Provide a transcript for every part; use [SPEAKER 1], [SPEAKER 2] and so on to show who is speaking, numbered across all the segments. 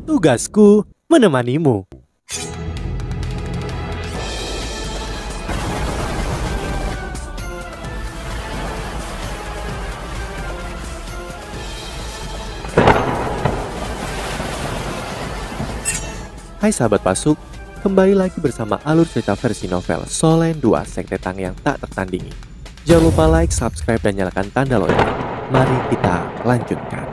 [SPEAKER 1] Tugasku menemanimu. Hai sahabat Pasuk, kembali lagi bersama alur cerita versi novel Solen 2 Sekte Tang yang tak tertandingi. Jangan lupa like, subscribe, dan nyalakan tanda lonceng. Mari kita lanjutkan.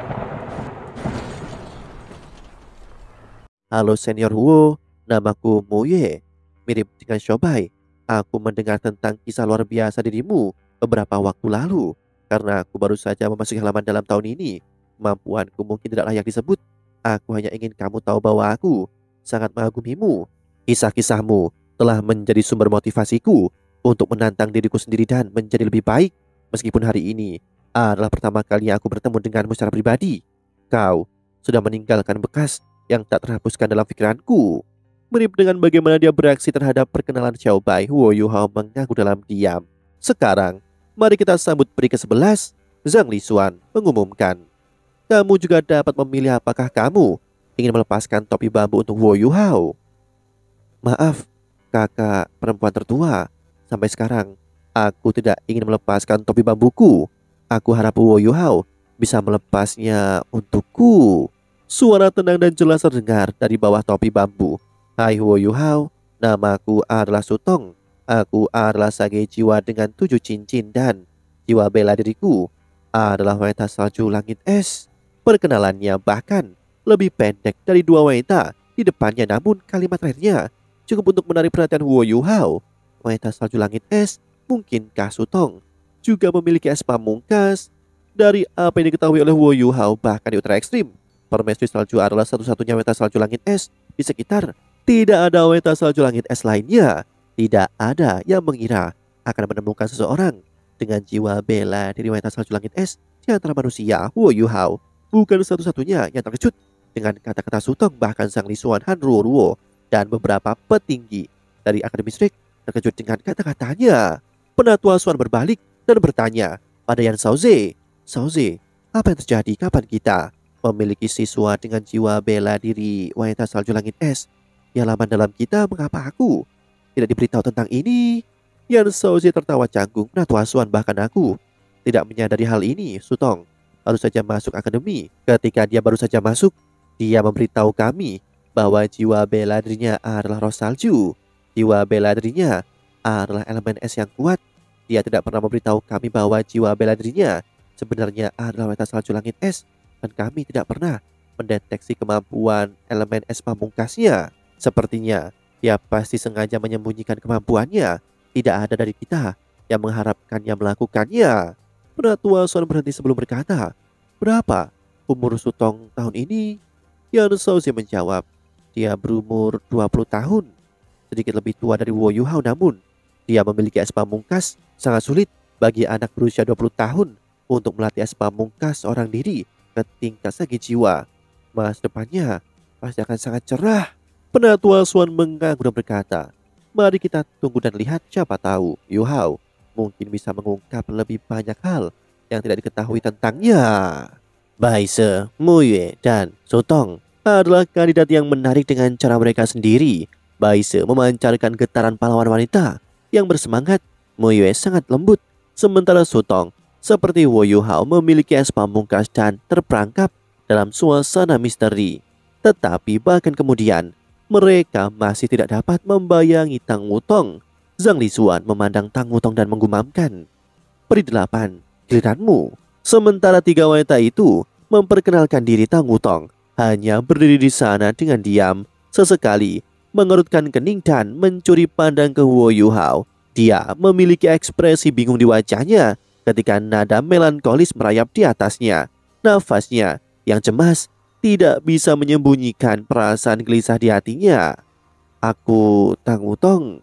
[SPEAKER 1] Halo senior Huo, namaku Moye. Mirip dengan Shobai, aku mendengar tentang kisah luar biasa dirimu beberapa waktu lalu. Karena aku baru saja memasuki halaman dalam tahun ini, kemampuanku mungkin tidak layak disebut. Aku hanya ingin kamu tahu bahwa aku sangat mengagumimu. Kisah-kisahmu telah menjadi sumber motivasiku untuk menantang diriku sendiri dan menjadi lebih baik. Meskipun hari ini adalah pertama kali aku bertemu denganmu secara pribadi, kau sudah meninggalkan bekas yang tak terhapuskan dalam pikiranku. Mirip dengan bagaimana dia bereaksi terhadap perkenalan Xiao Bai, Huo Yuhao mengaku dalam diam. Sekarang, mari kita sambut peri ke-11. Zhang Lisuan mengumumkan, kamu juga dapat memilih apakah kamu ingin melepaskan topi bambu untuk Huo Yuhao. Maaf, kakak perempuan tertua. Sampai sekarang, aku tidak ingin melepaskan topi bambuku. Aku harap Huo Yuhao bisa melepasnya untukku. Suara tenang dan jelas terdengar dari bawah topi bambu. Hai Huo Yuhao, namaku adalah Sutong. Aku adalah sage jiwa dengan 7 cincin dan jiwa bela diriku adalah wanita salju langit es. Perkenalannya bahkan lebih pendek dari dua wanita di depannya, namun kalimat terakhirnya cukup untuk menarik perhatian Huo Yuhao. Wanita salju langit es, mungkinkah Sutong juga memiliki es pamungkas? Dari apa yang diketahui oleh Huo Yuhao, bahkan di utara ekstrim, permaisuri salju adalah satu-satunya wanita salju langit es di sekitar. Tidak ada wanita salju langit es lainnya. Tidak ada yang mengira akan menemukan seseorang dengan jiwa bela diri wanita salju langit es di antara manusia. Huo Yuhao bukan satu-satunya yang terkejut dengan kata-kata Sutong. Bahkan Zhang Lisuan, Han Ruo, dan beberapa petinggi dari Akademi Strik terkejut dengan kata-katanya. Penatua Suan berbalik dan bertanya pada Yan Shaoze, Shaoze, apa yang terjadi? Kapan kita memiliki siswa dengan jiwa bela diri wanita salju langit es? Di halaman dalam kita, mengapa aku tidak diberitahu tentang ini? Yan Shaoze tertawa canggung. Penatua Suan, bahkan aku tidak menyadari hal ini. Sutong baru saja masuk akademi. Ketika dia baru saja masuk, dia memberitahu kami bahwa jiwa bela dirinya adalah roh salju. Jiwa bela dirinya adalah elemen es yang kuat. Dia tidak pernah memberitahu kami bahwa jiwa bela dirinya sebenarnya adalah wanita salju langit es. Dan kami tidak pernah mendeteksi kemampuan elemen es pamungkasnya. Sepertinya dia pasti sengaja menyembunyikan kemampuannya. Tidak ada dari kita yang mengharapkannya melakukannya. Penatua Suan berhenti sebelum berkata, berapa umur Sutong tahun ini? Yan Shaoze menjawab, dia berumur 20 tahun. Sedikit lebih tua dari Huo Yuhao, namun dia memiliki es pamungkas. Sangat sulit bagi anak berusia 20 tahun untuk melatih es pamungkas seorang diri ke tingkat sagi jiwa. Masa depannya pasti akan sangat cerah. Penatua Suan mengangguk dan berkata, mari kita tunggu dan lihat, siapa tahu Yuhao mungkin bisa mengungkap lebih banyak hal yang tidak diketahui tentangnya. Baise, Moye, dan Sutong adalah kandidat yang menarik dengan cara mereka sendiri. Baise memancarkan getaran pahlawan wanita yang bersemangat. Moye sangat lembut, sementara Sutong seperti Huo Yuhao memiliki es pamungkas dan terperangkap dalam suasana misteri. Tetapi bahkan kemudian mereka masih tidak dapat membayangi Tang Wutong. Zhang Lisuan memandang Tang Wutong dan menggumamkan, peri 8, giliranmu. Sementara tiga wanita itu memperkenalkan diri, Tang Wutong hanya berdiri di sana dengan diam, sesekali mengerutkan kening dan mencuri pandang ke Huo Yuhao. Dia memiliki ekspresi bingung di wajahnya ketika nada melankolis merayap di atasnya. Nafasnya yang cemas tidak bisa menyembunyikan perasaan gelisah di hatinya. Aku Tang Wutong.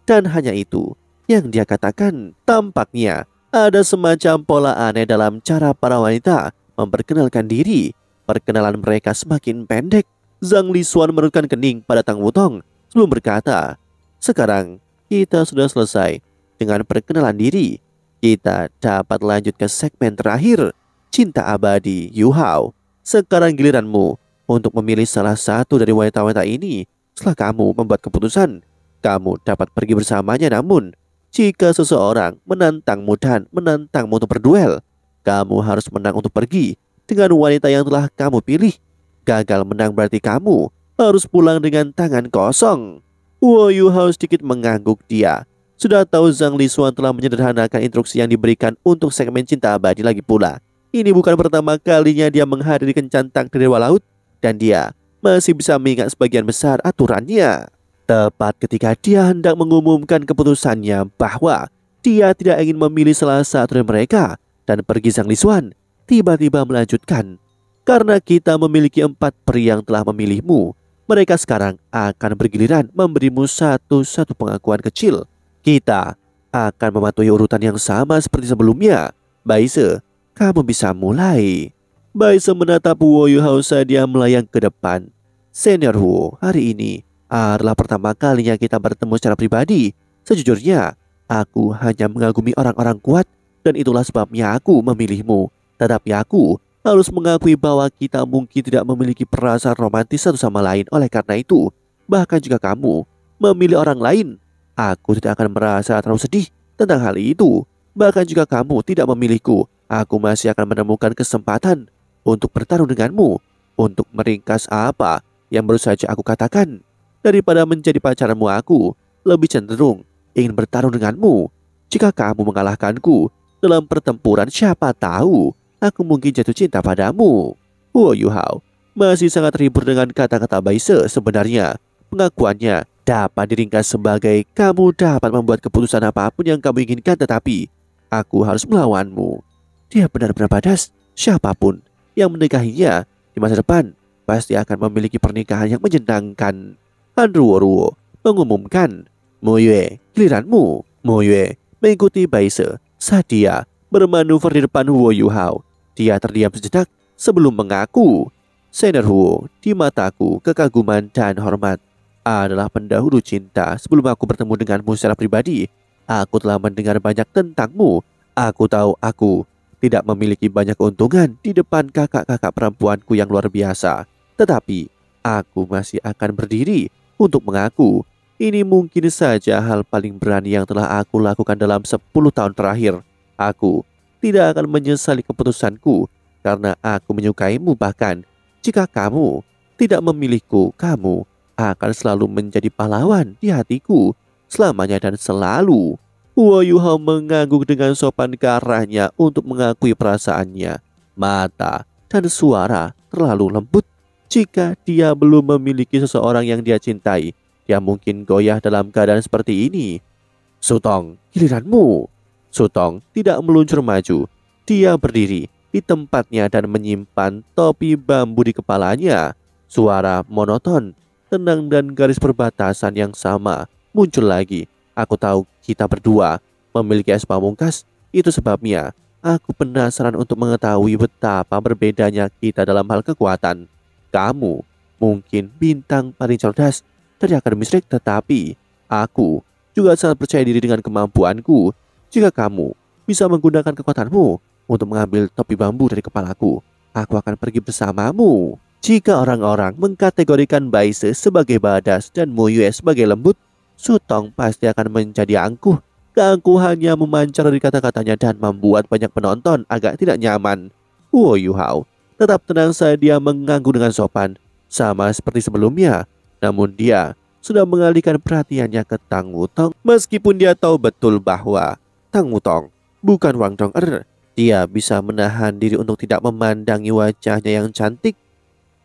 [SPEAKER 1] Dan hanya itu yang dia katakan. Tampaknya ada semacam pola aneh dalam cara para wanita memperkenalkan diri. Perkenalan mereka semakin pendek. Zhang Lisuan menurunkan kening pada Tang Wutong sebelum berkata, sekarang kita sudah selesai dengan perkenalan diri. Kita dapat lanjut ke segmen terakhir, cinta abadi Yuhao. Sekarang giliranmu, untuk memilih salah satu dari wanita-wanita ini. Setelah kamu membuat keputusan, kamu dapat pergi bersamanya. Namun, jika seseorang menantangmu dan menantangmu untuk berduel, kamu harus menang untuk pergi dengan wanita yang telah kamu pilih. Gagal menang berarti kamu harus pulang dengan tangan kosong. Wo Yuhao sedikit mengangguk. Dia sudah tahu Zhang Lisuan telah menyederhanakan instruksi yang diberikan untuk segmen cinta abadi. Lagi pula, ini bukan pertama kalinya dia menghadiri kencan takdir Dewa Laut, dan dia masih bisa mengingat sebagian besar aturannya. Tepat ketika dia hendak mengumumkan keputusannya bahwa dia tidak ingin memilih salah satu dari mereka dan pergi, Zhang Lisuan tiba-tiba melanjutkan, karena kita memiliki 4 peri yang telah memilihmu, mereka sekarang akan bergiliran memberimu satu-satu pengakuan kecil. Kita akan mematuhi urutan yang sama seperti sebelumnya. Baise, kamu bisa mulai. Baise menatap Wo Yuhao saat dia melayang ke depan. Senior Wu, hari ini adalah pertama kalinya kita bertemu secara pribadi. Sejujurnya, aku hanya mengagumi orang-orang kuat, dan itulah sebabnya aku memilihmu. Tetapi aku harus mengakui bahwa kita mungkin tidak memiliki perasaan romantis satu sama lain. Oleh karena itu, bahkan jika kamu memilih orang lain, aku tidak akan merasa terlalu sedih tentang hal itu. Bahkan jika kamu tidak memilihku, aku masih akan menemukan kesempatan untuk bertarung denganmu, untuk meringkas apa yang baru saja aku katakan. Daripada menjadi pacarmu, aku lebih cenderung ingin bertarung denganmu. Jika kamu mengalahkanku dalam pertempuran, siapa tahu aku mungkin jatuh cinta padamu. Wo Yuhao masih sangat terhibur dengan kata-kata Baise. Sebenarnya, pengakuannya dapat diringkas sebagai kamu dapat membuat keputusan apapun yang kamu inginkan, tetapi aku harus melawanmu. Dia benar-benar badas. Siapapun yang menikahinya di masa depan pasti akan memiliki pernikahan yang menyenangkan. Han Ruo mengumumkan. Moyue, giliranmu. Moyue mengikuti Baise saat dia bermanuver di depan Wo Yuhao. Dia terdiam sejenak sebelum mengaku. Senior Wu, di mataku kekaguman dan hormat adalah pendahulu cinta. Sebelum aku bertemu denganmu secara pribadi, aku telah mendengar banyak tentangmu. Aku tahu aku tidak memiliki banyak keuntungan di depan kakak-kakak perempuanku yang luar biasa, tetapi aku masih akan berdiri untuk mengaku. Ini mungkin saja hal paling berani yang telah aku lakukan dalam 10 tahun terakhir. Aku tidak akan menyesali keputusanku karena aku menyukaimu. Bahkan jika kamu tidak memilihku, kamu akan selalu menjadi pahlawan di hatiku selamanya dan selalu. Wo Yuhao mengangguk dengan sopan ke arahnya untuk mengakui perasaannya. Mata dan suara terlalu lembut. Jika dia belum memiliki seseorang yang dia cintai, dia mungkin goyah dalam keadaan seperti ini. Sutong, giliranmu. Sutong tidak meluncur maju. Dia berdiri di tempatnya dan menyimpan topi bambu di kepalanya. Suara monoton, tenang dan garis perbatasan yang sama muncul lagi. Aku tahu kita berdua memiliki es pamungkas. Itu sebabnya aku penasaran untuk mengetahui betapa berbedanya kita dalam hal kekuatan. Kamu mungkin bintang paling cerdas dari Akademi Strike, tetapi aku juga sangat percaya diri dengan kemampuanku. Jika kamu bisa menggunakan kekuatanmu untuk mengambil topi bambu dari kepalaku, aku akan pergi bersamamu. Jika orang-orang mengkategorikan Baise sebagai badas dan Moyue sebagai lembut, Sutong pasti akan menjadi angkuh. Keangkuhannya memancar dari kata-katanya dan membuat banyak penonton agak tidak nyaman. Wo Yuhao tetap tenang saat dia mengangguk dengan sopan, sama seperti sebelumnya. Namun dia sudah mengalihkan perhatiannya ke Tang Wutong. Meskipun dia tahu betul bahwa Tang Wutong bukan Wang Dong-er, dia bisa menahan diri untuk tidak memandangi wajahnya yang cantik.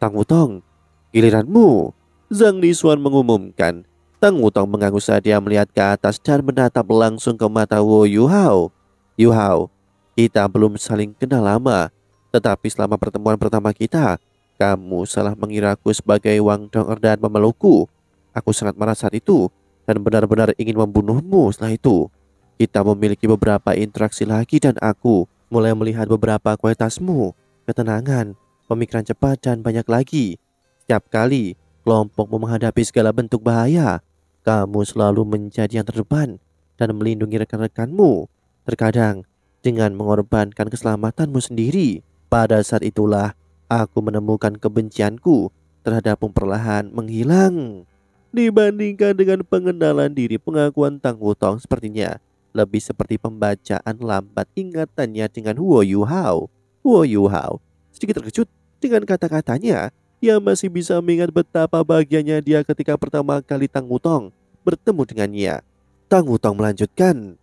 [SPEAKER 1] Tang Wutong, giliranmu. Zhang Lisuan mengumumkan. Tang Wutong mengangguk saat dia melihat ke atas dan menatap langsung ke mata Wo Yuhao. Yuhao, kita belum saling kenal lama, tetapi selama pertemuan pertama kita, kamu salah mengiraku sebagai Wang Dong-er dan memelukku. Aku sangat marah saat itu dan benar-benar ingin membunuhmu. Setelah itu, kita memiliki beberapa interaksi lagi dan aku mulai melihat beberapa kualitasmu, ketenangan, pemikiran cepat, dan banyak lagi. Setiap kali kelompokmu menghadapi segala bentuk bahaya, kamu selalu menjadi yang terdepan dan melindungi rekan-rekanmu, terkadang dengan mengorbankan keselamatanmu sendiri. Pada saat itulah aku menemukan kebencianku terhadapmu perlahan menghilang. Dibandingkan dengan pengenalan diri, pengakuan Tang Wutong sepertinya lebih seperti pembacaan lambat ingatannya dengan Huo Yuhao. Huo Yuhao sedikit terkejut dengan kata-katanya. Dia masih bisa mengingat betapa bahagianya dia ketika pertama kali Tang Wutong bertemu dengannya. Tang Wutong melanjutkan,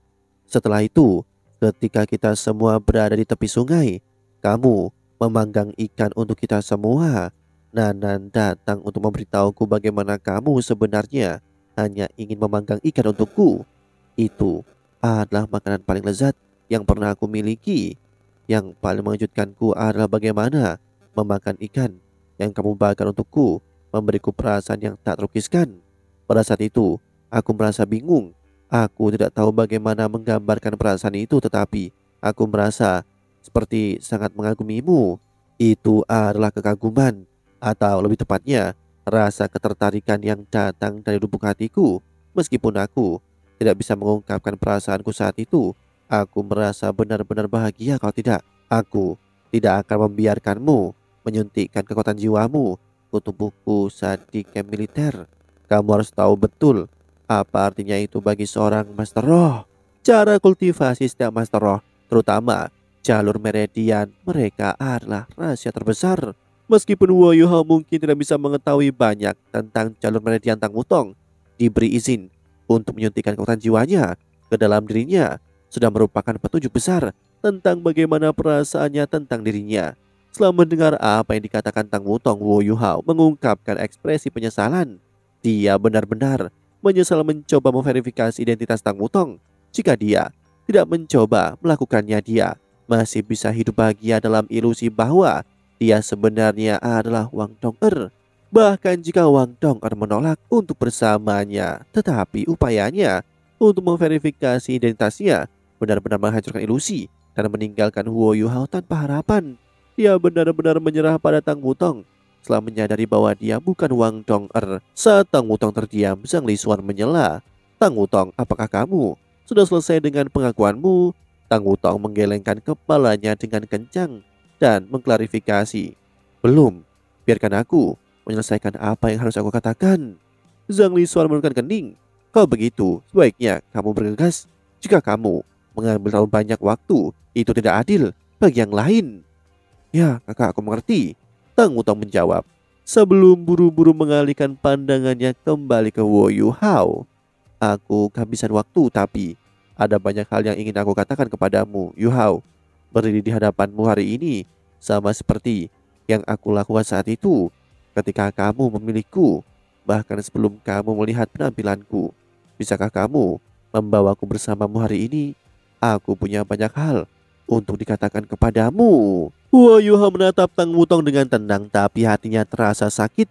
[SPEAKER 1] setelah itu, ketika kita semua berada di tepi sungai, kamu memanggang ikan untuk kita semua. Nanan datang untuk memberitahuku bagaimana kamu sebenarnya hanya ingin memanggang ikan untukku. Itu adalah makanan paling lezat yang pernah aku miliki. Yang paling mengejutkanku adalah bagaimana memakan ikan yang kamu bakar untukku memberiku perasaan yang tak terlukiskan. Pada saat itu, aku merasa bingung. Aku tidak tahu bagaimana menggambarkan perasaan itu, tetapi aku merasa seperti sangat mengagumimu. Itu adalah kekaguman, atau lebih tepatnya, rasa ketertarikan yang datang dari lubuk hatiku. Meskipun aku tidak bisa mengungkapkan perasaanku saat itu, aku merasa benar-benar bahagia. Kalau tidak, aku tidak akan membiarkanmu menyuntikkan kekuatan jiwamu ke tubuhku saat di camp militer. Kamu harus tahu betul apa artinya itu bagi seorang Master Roh. Cara kultivasi setiap Master Roh, terutama jalur meridian, mereka adalah rahasia terbesar. Meskipun Huo Yuhao mungkin tidak bisa mengetahui banyak tentang jalur meridian Tang Wutong, diberi izin untuk menyuntikkan kekuatan jiwanya ke dalam dirinya sudah merupakan petunjuk besar tentang bagaimana perasaannya tentang dirinya. Setelah mendengar apa yang dikatakan Tang Wutong, Huo Yuhao mengungkapkan ekspresi penyesalan. Dia benar-benar menyesal mencoba memverifikasi identitas Tang Wutong. Jika dia tidak mencoba melakukannya, dia masih bisa hidup bahagia dalam ilusi bahwa dia sebenarnya adalah Wang Dong-er. Bahkan jika Wang Dong-er menolak untuk bersamanya, tetapi upayanya untuk memverifikasi identitasnya benar-benar menghancurkan ilusi dan meninggalkan Huo Yuhao tanpa harapan. Dia benar-benar menyerah pada Tang Wutong setelah menyadari bahwa dia bukan Wang Dong-er. Saat Tang Wutong terdiam, Zhang Lisuan menyela. Tang Wutong, apakah kamu sudah selesai dengan pengakuanmu? Tang Wutong menggelengkan kepalanya dengan kencang dan mengklarifikasi. Belum, biarkan aku menyelesaikan apa yang harus aku katakan. Zhang Lisuan menurunkan kening. Kalau begitu, sebaiknya kamu bergegas. Jika kamu mengambil terlalu banyak waktu, itu tidak adil bagi yang lain. Ya, kakak, aku mengerti. Tang Wutong menjawab sebelum buru-buru mengalihkan pandangannya kembali ke Huo Yuhao. Aku kehabisan waktu, tapi ada banyak hal yang ingin aku katakan kepadamu, Yuhao. Berdiri di hadapanmu hari ini sama seperti yang aku lakukan saat itu ketika kamu memilihku, bahkan sebelum kamu melihat penampilanku. Bisakah kamu membawaku bersamamu hari ini? Aku punya banyak hal untuk dikatakan kepadamu. Huo Yuhao menatap Tang Wutong dengan tenang, tapi hatinya terasa sakit.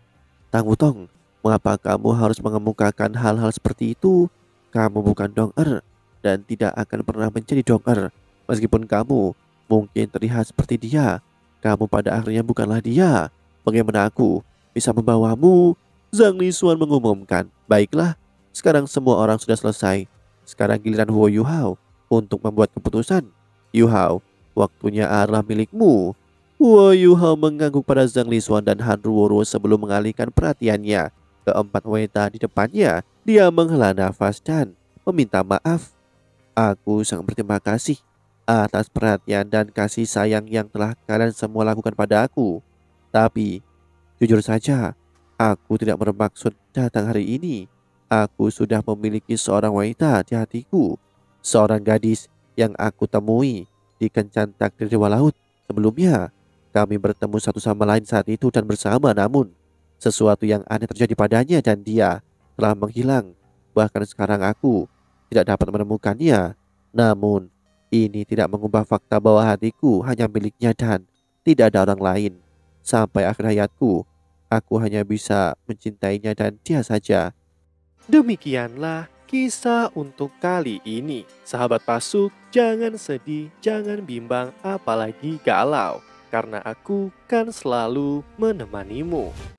[SPEAKER 1] Tang Wutong, mengapa kamu harus mengemukakan hal-hal seperti itu? Kamu bukan Dong-er dan tidak akan pernah menjadi Dong-er. Meskipun kamu mungkin terlihat seperti dia, kamu pada akhirnya bukanlah dia. Bagaimana aku bisa membawamu? Zhang Lisuan mengumumkan. Baiklah, sekarang semua orang sudah selesai. Sekarang giliran Huo Yuhao untuk membuat keputusan. Yuhao, waktunya adalah milikmu. Huo Yuhao mengangguk pada Zhang Lisuan dan Han Ruoro sebelum mengalihkan perhatiannya ke empat wanita di depannya. Dia menghela nafas dan meminta maaf. Aku sangat berterima kasih atas perhatian dan kasih sayang yang telah kalian semua lakukan pada aku. Tapi, jujur saja, aku tidak bermaksud datang hari ini. Aku sudah memiliki seorang wanita di hatiku. Seorang gadis yang aku temui di kencan takdir Dewa Laut. Sebelumnya, kami bertemu satu sama lain saat itu dan bersama, namun sesuatu yang aneh terjadi padanya dan dia telah menghilang. Bahkan sekarang aku tidak dapat menemukannya. Namun, ini tidak mengubah fakta bahwa hatiku hanya miliknya dan tidak ada orang lain. Sampai akhir hayatku, aku hanya bisa mencintainya dan dia saja. Demikianlah kisah untuk kali ini. Sahabat Pasuk, jangan sedih, jangan bimbang, apalagi galau. Karena aku kan selalu menemanimu.